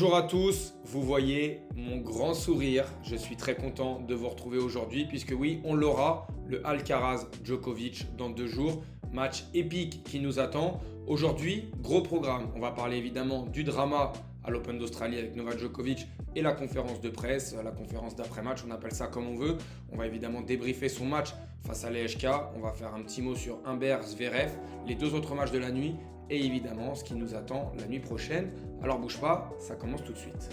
Bonjour à tous, vous voyez mon grand sourire, je suis très content de vous retrouver aujourd'hui puisque oui, on l'aura, le Alcaraz-Djokovic dans 2 jours, match épique qui nous attend. Aujourd'hui, gros programme, on va parler évidemment du drama à l'Open d'Australie avec Novak Djokovic et la conférence de presse, la conférence d'après-match, on appelle ça comme on veut. On va évidemment débriefer son match face à l'EHK, on va faire un petit mot sur Humbert, Zverev, les 2 autres matchs de la nuit et évidemment ce qui nous attend la nuit prochaine. Alors bouge pas, ça commence tout de suite.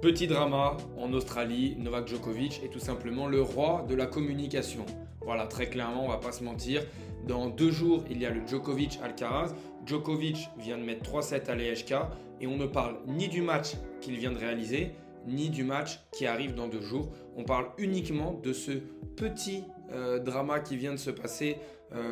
Petit drama en Australie, Novak Djokovic est tout simplement le roi de la communication. Voilà, très clairement, on va pas se mentir. Dans 2 jours, il y a le Djokovic-Alcaraz. Djokovic vient de mettre 3-7 à l'EHK et on ne parle ni du match qu'il vient de réaliser, ni du match qui arrive dans 2 jours. On parle uniquement de ce petit drama qui vient de se passer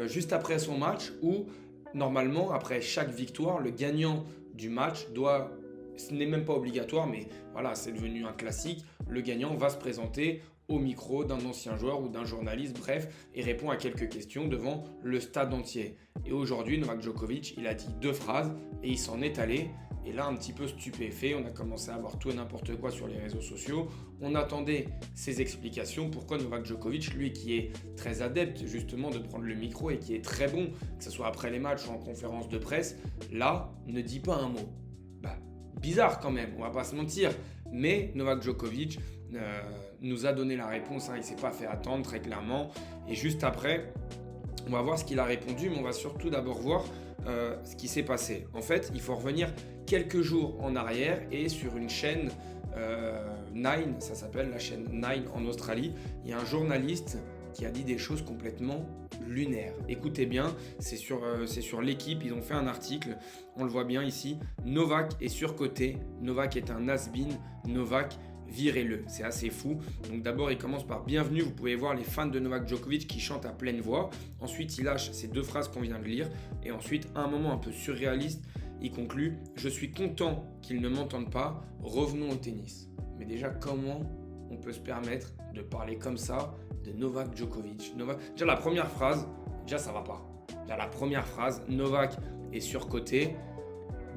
juste après son match où, normalement, après chaque victoire, le gagnant du match doit, ce n'est même pas obligatoire, mais voilà, c'est devenu un classique, le gagnant va se présenter au micro d'un ancien joueur ou d'un journaliste, bref, et répond à quelques questions devant le stade entier. Et aujourd'hui, Novak Djokovic, il a dit 2 phrases et il s'en est allé. Et là, un petit peu stupéfait, on a commencé à voir tout et n'importe quoi sur les réseaux sociaux. On attendait ses explications. Pourquoi Novak Djokovic, lui qui est très adepte justement de prendre le micro et qui est très bon, que ce soit après les matchs ou en conférence de presse, là, ne dit pas un mot. Bizarre quand même, on va pas se mentir. Mais Novak Djokovic nous a donné la réponse, il ne s'est pas fait attendre très clairement. Et juste après, on va voir ce qu'il a répondu, mais on va surtout d'abord voir ce qui s'est passé. En fait, il faut revenir quelques jours en arrière et sur une chaîne Nine, ça s'appelle la chaîne Nine en Australie, il y a un journaliste qui a dit des choses complètement lunaires. Écoutez bien, c'est sur l'équipe, ils ont fait un article, on le voit bien ici, Novak est surcoté, Novak est un has-been, Novak virez-le, c'est assez fou. Donc d'abord il commence par bienvenue, vous pouvez voir les fans de Novak Djokovic qui chantent à pleine voix. Ensuite il lâche ces 2 phrases qu'on vient de lire et ensuite à un moment un peu surréaliste, il conclut « Je suis content qu'ils ne m'entendent pas, revenons au tennis ». Mais déjà comment on peut se permettre de parler comme ça de Novak Djokovic? Déjà la première phrase, déjà ça va pas. Déjà la première phrase, Novak est surcoté.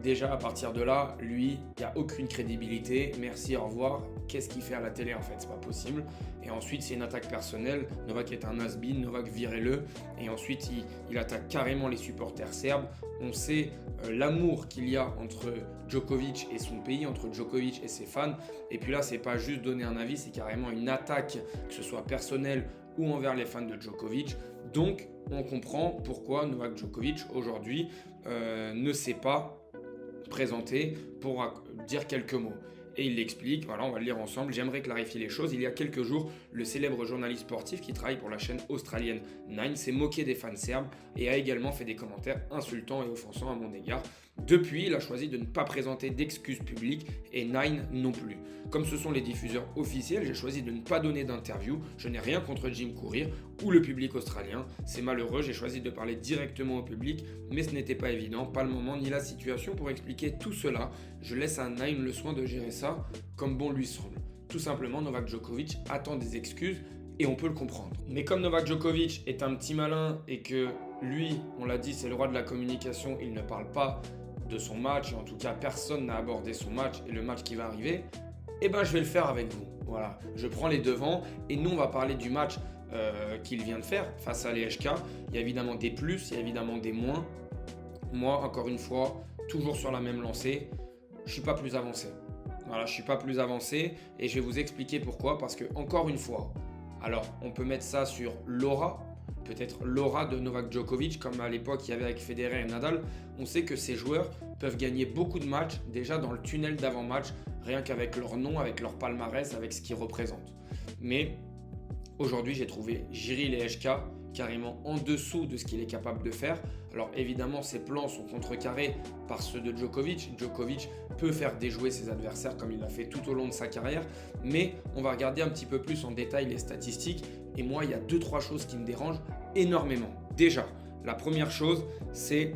Déjà à partir de là, lui, il n'y a aucune crédibilité. Merci, au revoir. Qu'est-ce qu'il fait à la télé en fait? C'est pas possible. Et ensuite, c'est une attaque personnelle. Novak est un has-been, Novak virez-le. Et ensuite, il attaque carrément les supporters serbes. On sait l'amour qu'il y a entre Djokovic et son pays, entre Djokovic et ses fans. Et puis là, c'est pas juste donner un avis, c'est carrément une attaque, que ce soit personnelle ou envers les fans de Djokovic. Donc, on comprend pourquoi Novak Djokovic aujourd'hui ne sait pas présenté pour dire quelques mots. Et il l'explique, voilà, on va le lire ensemble. J'aimerais clarifier les choses. Il y a quelques jours, le célèbre journaliste sportif qui travaille pour la chaîne australienne Nine s'est moqué des fans serbes et a également fait des commentaires insultants et offensants à mon égard. Depuis, il a choisi de ne pas présenter d'excuses publiques et Nine non plus. Comme ce sont les diffuseurs officiels, j'ai choisi de ne pas donner d'interview. Je n'ai rien contre Jim Courier ou le public australien. C'est malheureux, j'ai choisi de parler directement au public, mais ce n'était pas évident, pas le moment ni la situation pour expliquer tout cela. Je laisse à Nine le soin de gérer ça comme bon lui semble. Tout simplement, Novak Djokovic attend des excuses et on peut le comprendre. Mais comme Novak Djokovic est un petit malin et que lui, on l'a dit, c'est le roi de la communication, il ne parle pas de son match, et en tout cas personne n'a abordé son match et le match qui va arriver, eh ben je vais le faire avec vous. Voilà, je prends les devants et nous on va parler du match qu'il vient de faire face à l'EHK. Il y a évidemment des plus, il y a évidemment des moins. Moi, encore une fois, toujours sur la même lancée, je ne suis pas plus avancé. Voilà, je ne suis pas plus avancé et je vais vous expliquer pourquoi. Parce que, encore une fois, alors on peut mettre ça sur l'aura, peut-être l'aura de Novak Djokovic, comme à l'époque il y avait avec Federer et Nadal. On sait que ces joueurs peuvent gagner beaucoup de matchs déjà dans le tunnel d'avant-match, rien qu'avec leur nom, avec leur palmarès, avec ce qu'ils représentent. Mais aujourd'hui, j'ai trouvé Jiří Lehečka carrément en dessous de ce qu'il est capable de faire. Alors évidemment, ses plans sont contrecarrés par ceux de Djokovic. Djokovic peut faire déjouer ses adversaires comme il l'a fait tout au long de sa carrière. Mais on va regarder un petit peu plus en détail les statistiques. Et moi, il y a 2-3 choses qui me dérangent énormément. Déjà, la première chose, c'est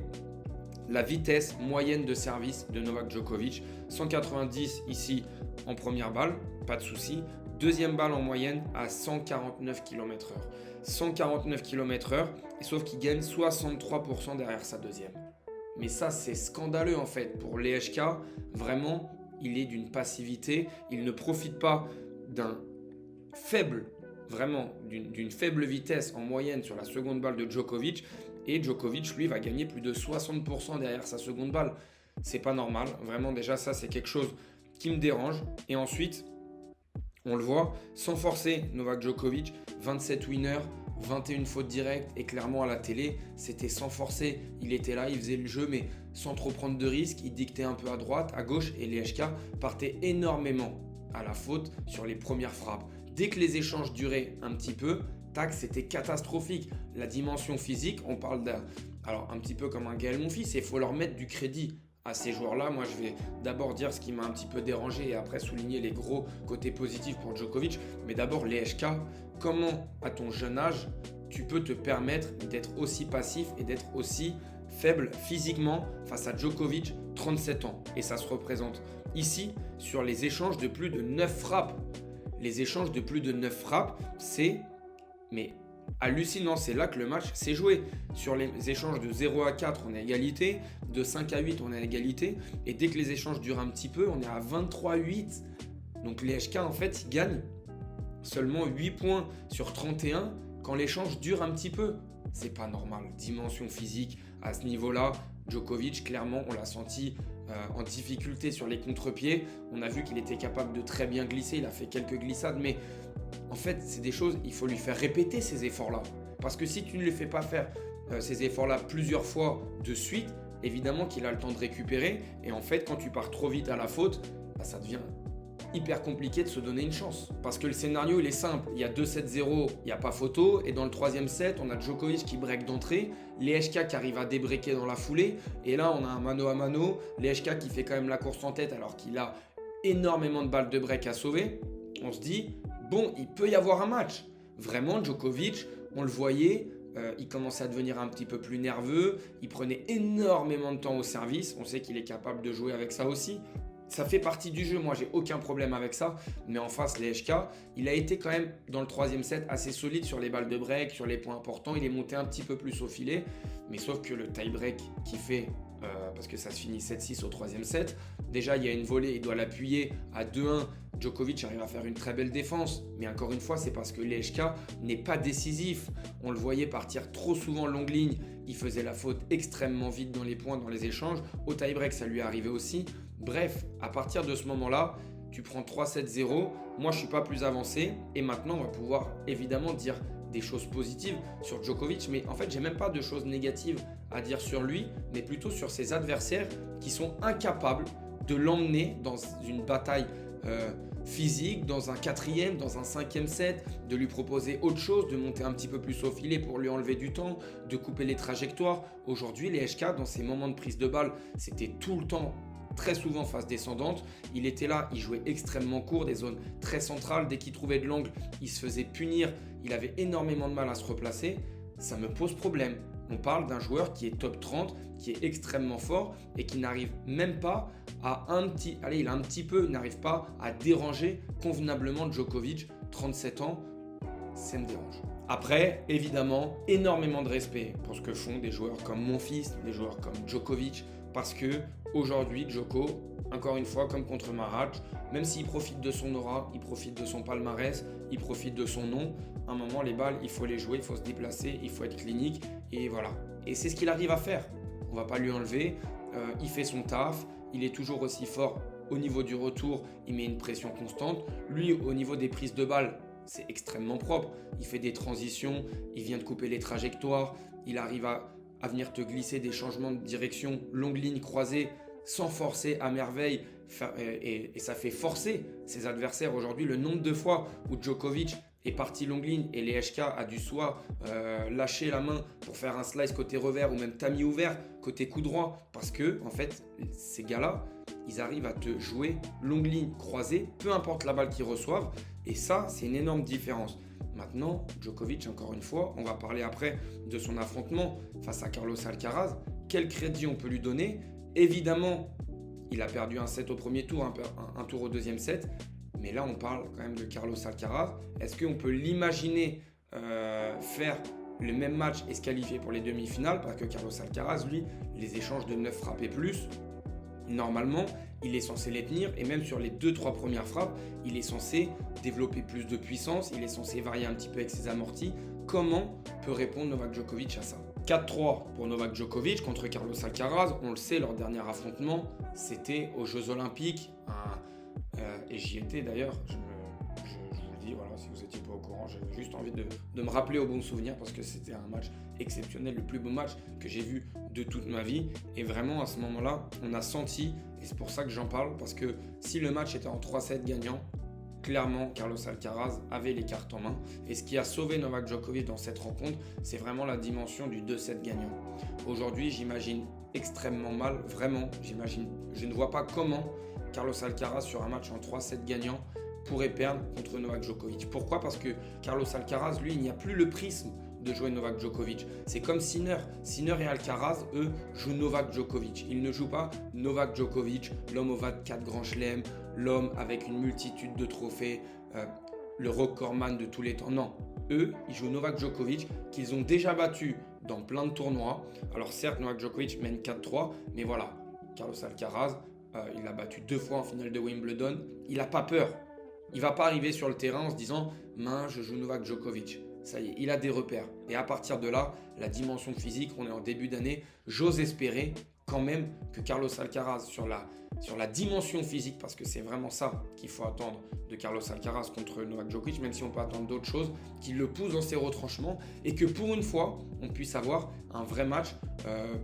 la vitesse moyenne de service de Novak Djokovic. 190 ici en première balle, pas de souci. deuxième balle en moyenne à 149 km/h. 149 km/h, et sauf qu'il gagne 63% derrière sa deuxième. Mais ça, c'est scandaleux en fait. Pour Lejka, vraiment, il est d'une passivité. Il ne profite pas d'un faible, vraiment, d'une faible vitesse en moyenne sur la seconde balle de Djokovic. Et Djokovic, lui, va gagner plus de 60% derrière sa seconde balle. C'est pas normal. Vraiment, déjà, ça, c'est quelque chose qui me dérange. Et ensuite, on le voit, sans forcer, Novak Djokovic, 27 winners, 21 fautes directes, et clairement à la télé, c'était sans forcer. Il était là, il faisait le jeu, mais sans trop prendre de risques. Il dictait un peu à droite, à gauche, et Lejka partait énormément à la faute sur les premières frappes. Dès que les échanges duraient un petit peu, tac, c'était catastrophique. La dimension physique, on parle alors un petit peu comme un Gaël Monfils, et il faut leur mettre du crédit à ces joueurs-là. Moi, je vais d'abord dire ce qui m'a un petit peu dérangé et après souligner les gros côtés positifs pour Djokovic. Mais d'abord, Lejka, comment à ton jeune âge, tu peux te permettre d'être aussi passif et d'être aussi faible physiquement face à Djokovic, 37 ans. Et ça se représente ici sur les échanges de plus de 9 frappes. Les échanges de plus de 9 frappes, c'est hallucinant. C'est là que le match s'est joué. Sur les échanges de 0 à 4, on est à égalité. De 5 à 8, on est à égalité. Et dès que les échanges durent un petit peu, on est à 23-8. Donc Lejka, en fait, il gagne seulement 8 points sur 31 quand l'échange dure un petit peu. C'est pas normal. Dimension physique à ce niveau-là. Djokovic, clairement, on l'a senti en difficulté sur les contre-pieds. On a vu qu'il était capable de très bien glisser. Il a fait quelques glissades, mais en fait, c'est des choses, il faut lui faire répéter ces efforts-là. Parce que si tu ne lui fais pas faire ces efforts-là plusieurs fois de suite, évidemment qu'il a le temps de récupérer. Et en fait, quand tu pars trop vite à la faute, ça devient hyper compliqué de se donner une chance. Parce que le scénario, il est simple. Il y a 2-7-0, il n'y a pas photo. Et dans le troisième set, on a Djokovic qui break d'entrée, Lejka qui arrive à débreaker dans la foulée. Et là, on a un mano à mano. Lejka qui fait quand même la course en tête alors qu'il a énormément de balles de break à sauver. On se dit, bon, il peut y avoir un match. Vraiment, Djokovic, on le voyait, il commençait à devenir un petit peu plus nerveux. Il prenait énormément de temps au service. On sait qu'il est capable de jouer avec ça aussi. Ça fait partie du jeu, moi j'ai aucun problème avec ça. Mais en face, Lejka, il a été quand même dans le troisième set assez solide sur les balles de break, sur les points importants. Il est monté un petit peu plus au filet. Mais sauf que le tie-break qu'il fait, parce que ça se finit 7-6 au troisième set, déjà il y a une volée, il doit l'appuyer à 2-1. Djokovic arrive à faire une très belle défense. Mais encore une fois, c'est parce que Lejka n'est pas décisif. On le voyait partir trop souvent longue ligne. Il faisait la faute extrêmement vite dans les points, dans les échanges. Au tie-break, ça lui arrivait aussi. Bref, à partir de ce moment-là, tu prends 3-7-0. Moi, je ne suis pas plus avancé. Et maintenant, on va pouvoir évidemment dire des choses positives sur Djokovic. Mais en fait, j'ai même pas de choses négatives à dire sur lui, mais plutôt sur ses adversaires qui sont incapables de l'emmener dans une bataille physique, dans un quatrième, dans un cinquième set, de lui proposer autre chose, de monter un petit peu plus au filet pour lui enlever du temps, de couper les trajectoires. Aujourd'hui, Lejka, dans ses moments de prise de balle, c'était tout le temps très souvent phase descendante. Il était là, il jouait extrêmement court, des zones très centrales. Dès qu'il trouvait de l'angle, il se faisait punir. Il avait énormément de mal à se replacer. Ça me pose problème. On parle d'un joueur qui est top 30, qui est extrêmement fort et qui n'arrive même pas à n'arrive pas à déranger convenablement Djokovic, 37 ans, ça me dérange. Après, évidemment, énormément de respect pour ce que font des joueurs comme Monfils, des joueurs comme Djokovic, parce que aujourd'hui, Djoko, encore une fois, comme contre Marat, même s'il profite de son aura, il profite de son palmarès, il profite de son nom, à un moment, les balles, il faut les jouer, il faut se déplacer, il faut être clinique, et voilà. Et c'est ce qu'il arrive à faire. On ne va pas lui enlever, il fait son taf, il est toujours aussi fort au niveau du retour, il met une pression constante. Lui, au niveau des prises de balles, c'est extrêmement propre. Il fait des transitions, il vient de couper les trajectoires, il arrive à venir te glisser des changements de direction, longue ligne croisée, sans forcer à merveille. Et ça fait forcer ses adversaires aujourd'hui. Le nombre de fois où Djokovic est parti longue ligne et Lejka a dû soit lâcher la main pour faire un slice côté revers ou même tamis ouvert côté coup droit, parce que en fait ces gars-là, ils arrivent à te jouer longue ligne croisée, peu importe la balle qu'ils reçoivent, et ça c'est une énorme différence. Maintenant, Djokovic, encore une fois, on va parler après de son affrontement face à Carlos Alcaraz. Quel crédit on peut lui donner? Évidemment, il a perdu un set au premier tour, un tour au deuxième set, Mais là, on parle quand même de Carlos Alcaraz. Est-ce qu'on peut l'imaginer faire le même match et se qualifier pour les demi-finales? Parce que Carlos Alcaraz, lui, les échanges de 9 frappes et plus, normalement, il est censé les tenir. Et même sur les 2-3 premières frappes, il est censé développer plus de puissance. Il est censé varier un petit peu avec ses amortis. Comment peut répondre Novak Djokovic à ça? 4-3 pour Novak Djokovic contre Carlos Alcaraz. On le sait, leur dernier affrontement, c'était aux Jeux Olympiques. Et j'y étais d'ailleurs. Je vous le dis, voilà, si vous n'étiez pas au courant, j'avais juste envie de me rappeler au bon souvenir parce que c'était un match exceptionnel, le plus beau match que j'ai vu de toute ma vie. Et vraiment, à ce moment-là, on a senti, et c'est pour ça que j'en parle, parce que si le match était en 3-7 gagnant, clairement, Carlos Alcaraz avait les cartes en main. Et ce qui a sauvé Novak Djokovic dans cette rencontre, c'est vraiment la dimension du 2-7 gagnant. Aujourd'hui, j'imagine extrêmement mal, vraiment, je ne vois pas comment Carlos Alcaraz, sur un match en 3-7 gagnant, pourrait perdre contre Novak Djokovic. Pourquoi? Parce que Carlos Alcaraz, lui, il n'y a plus le prisme de jouer Novak Djokovic. C'est comme Sinner. Sinner et Alcaraz, eux, jouent Novak Djokovic. Ils ne jouent pas Novak Djokovic, l'homme aux 24 grands chelems, l'homme avec une multitude de trophées, le recordman de tous les temps. Non, eux, ils jouent Novak Djokovic, qu'ils ont déjà battu dans plein de tournois. Alors certes, Novak Djokovic mène 4-3, mais voilà, Carlos Alcaraz, il l'a battu 2 fois en finale de Wimbledon. Il n'a pas peur. Il ne va pas arriver sur le terrain en se disant « Mince, je joue Novak Djokovic ». Ça y est, il a des repères. Et à partir de là, la dimension physique, on est en début d'année, j'ose espérer quand même que Carlos Alcaraz, sur la dimension physique, parce que c'est vraiment ça qu'il faut attendre de Carlos Alcaraz contre Novak Djokovic, même si on peut attendre d'autres choses, qu'il le pousse dans ses retranchements et que pour une fois, on puisse avoir un vrai match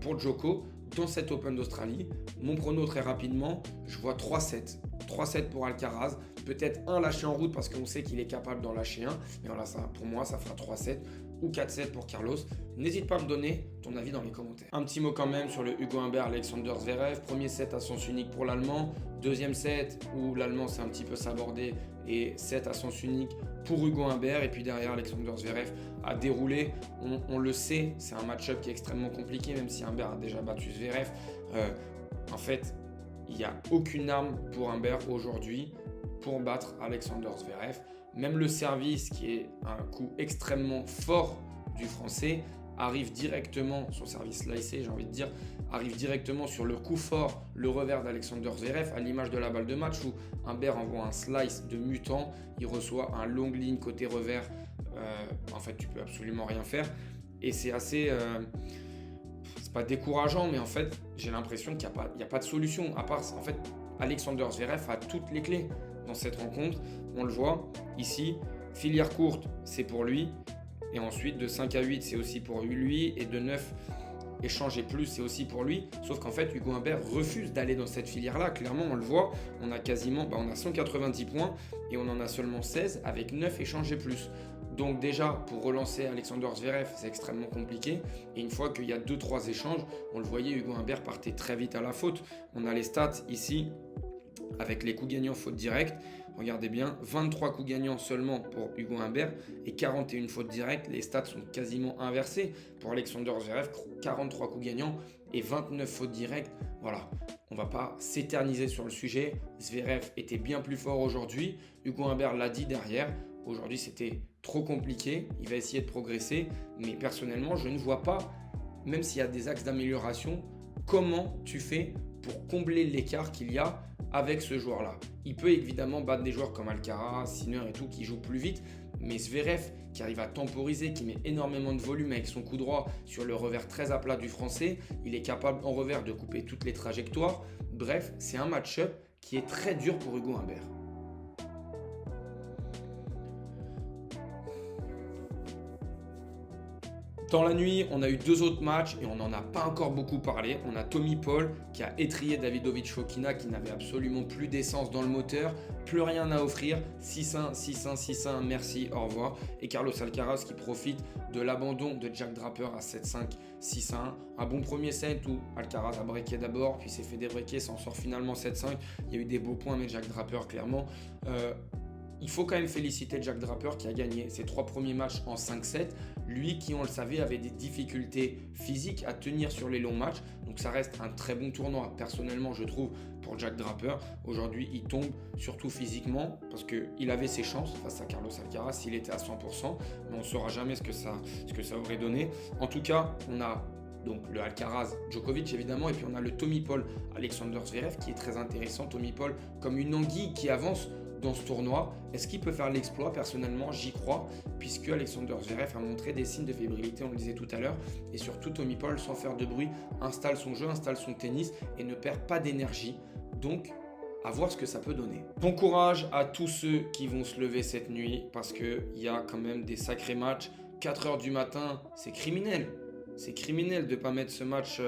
pour Djoko dans cet Open d'Australie. Mon prono très rapidement, je vois 3-7. 3-7 pour Alcaraz, peut-être un lâché en route parce qu'on sait qu'il est capable d'en lâcher un. Mais voilà, ça, pour moi, ça fera 3-7 ou 4-7 pour Carlos. N'hésite pas à me donner ton avis dans les commentaires. Un petit mot quand même sur le Hugo Humbert Alexander Zverev. Premier set à sens unique pour l'Allemand. Deuxième set où l'Allemand s'est un petit peu sabordé et set à sens unique pour Hugo Humbert. Et puis derrière, Alexander Zverev a déroulé. On le sait, c'est un match-up qui est extrêmement compliqué, même si Humbert a déjà battu Zverev. En fait, il n'y a aucune arme pour Humbert aujourd'hui pour battre Alexander Zverev. Même le service, qui est un coup extrêmement fort du Français, arrive directement, son service slicé, j'ai envie de dire, arrive directement sur le coup fort, le revers d'Alexander Zverev, à l'image de la balle de match où Humbert envoie un slice de mutant, il reçoit un long ligne côté revers. En fait, tu peux absolument rien faire. Et c'est assez... c'est pas décourageant, mais en fait, j'ai l'impression qu'il n'y a pas de solution. À part, en fait, Alexander Zverev a toutes les clés dans cette rencontre. On le voit ici, filière courte, c'est pour lui. Et ensuite, de 5 à 8, c'est aussi pour lui. Et de 9, échanger plus, c'est aussi pour lui. Sauf qu'en fait, Hugo Humbert refuse d'aller dans cette filière-là. Clairement, on le voit, on a quasiment, on a 190 points et on en a seulement 16 avec 9 échanger plus. Donc déjà, pour relancer Alexander Zverev, c'est extrêmement compliqué. Et une fois qu'il y a 2-3 échanges, on le voyait, Hugo Humbert partait très vite à la faute. On a les stats ici avec les coups gagnants faute directe. Regardez bien, 23 coups gagnants seulement pour Hugo Humbert et 41 fautes directes. Les stats sont quasiment inversées. Pour Alexander Zverev, 43 coups gagnants et 29 fautes directes. Voilà, on ne va pas s'éterniser sur le sujet. Zverev était bien plus fort aujourd'hui. Hugo Humbert l'a dit derrière. Aujourd'hui, c'était trop compliqué. Il va essayer de progresser. Mais personnellement, je ne vois pas, même s'il y a des axes d'amélioration, comment tu fais pour combler l'écart qu'il y a avec ce joueur-là. Il peut évidemment battre des joueurs comme Alcaraz, Sinner et tout qui jouent plus vite, mais Zverev qui arrive à temporiser, qui met énormément de volume avec son coup droit sur le revers très à plat du Français, il est capable en revers de couper toutes les trajectoires. Bref, c'est un match-up qui est très dur pour Hugo Humbert. Dans la nuit, on a eu 2 autres matchs et on n'en a pas encore beaucoup parlé. On a Tommy Paul qui a étrillé Davidovich Fokina qui n'avait absolument plus d'essence dans le moteur, plus rien à offrir. 6-1, 6-1, 6-1, merci, au revoir. Et Carlos Alcaraz qui profite de l'abandon de Jack Draper à 7-5, 6-1. Un bon premier set où Alcaraz a breaké d'abord, puis s'est fait débreaker, s'en sort finalement 7-5. Il y a eu des beaux points, mais Jack Draper clairement Il faut quand même féliciter Jack Draper qui a gagné ses 3 premiers matchs en 5-7. Lui qui, on le savait, avait des difficultés physiques à tenir sur les longs matchs. Donc ça reste un très bon tournoi. Personnellement, je trouve, pour Jack Draper. Aujourd'hui, il tombe surtout physiquement parce qu'il avait ses chances face à Carlos Alcaraz s'il était à 100%. Mais on ne saura jamais ce que ça aurait donné. En tout cas, on a donc le Alcaraz Djokovic évidemment, et puis on a le Tommy Paul Alexander Zverev qui est très intéressant. Tommy Paul comme une anguille qui avance dans ce tournoi. Est-ce qu'il peut faire l'exploit? Personnellement, j'y crois, puisque Alexander Zverev a montré des signes de fébrilité, on le disait tout à l'heure, et surtout Tommy Paul, sans faire de bruit, installe son jeu, installe son tennis et ne perd pas d'énergie. Donc, à voir ce que ça peut donner. Bon courage à tous ceux qui vont se lever cette nuit, parce qu'il y a quand même des sacrés matchs. 4h du matin, c'est criminel. C'est criminel de ne pas mettre ce match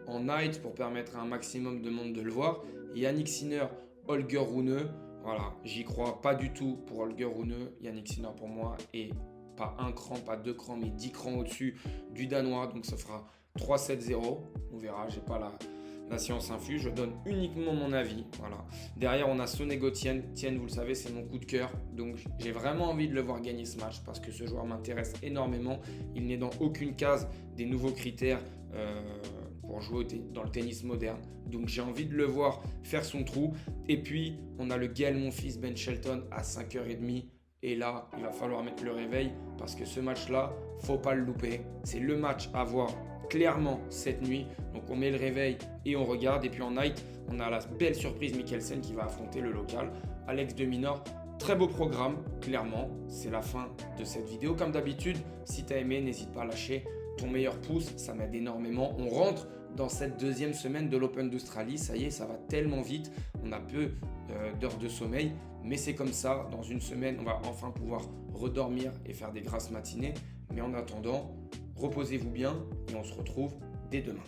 en night pour permettre à un maximum de monde de le voir. Yannick Sinner, Holger Rune. Voilà, j'y crois pas du tout pour Holger Rune. Yannick Sinner pour moi est pas un cran, pas 2 crans, mais 10 crans au-dessus du Danois. Donc ça fera 3-7-0. On verra, j'ai pas la science infuse. Je donne uniquement mon avis. Voilà. Derrière, on a Sonego Tien. Tien, vous le savez, c'est mon coup de cœur. Donc j'ai vraiment envie de le voir gagner ce match parce que ce joueur m'intéresse énormément. Il n'est dans aucune case des nouveaux critères pour jouer dans le tennis moderne. Donc j'ai envie de le voir faire son trou. Et puis on a le Gaël Monfils Ben Shelton à 5h30. Et là, il va falloir mettre le réveil parce que ce match-là, faut pas le louper. C'est le match à voir clairement cette nuit. Donc on met le réveil et on regarde. Et puis en night, on a la belle surprise Mikkelsen qui va affronter le local Alex de Minaur. Très beau programme, clairement. C'est la fin de cette vidéo. Comme d'habitude, si tu as aimé, n'hésite pas à lâcher ton meilleur pouce, ça m'aide énormément. On rentre dans cette 2e semaine de l'Open d'Australie. Ça y est, ça va tellement vite. On a peu d'heures de sommeil, mais c'est comme ça. Dans une semaine, on va enfin pouvoir redormir et faire des grasses matinées. Mais en attendant, reposez-vous bien et on se retrouve dès demain.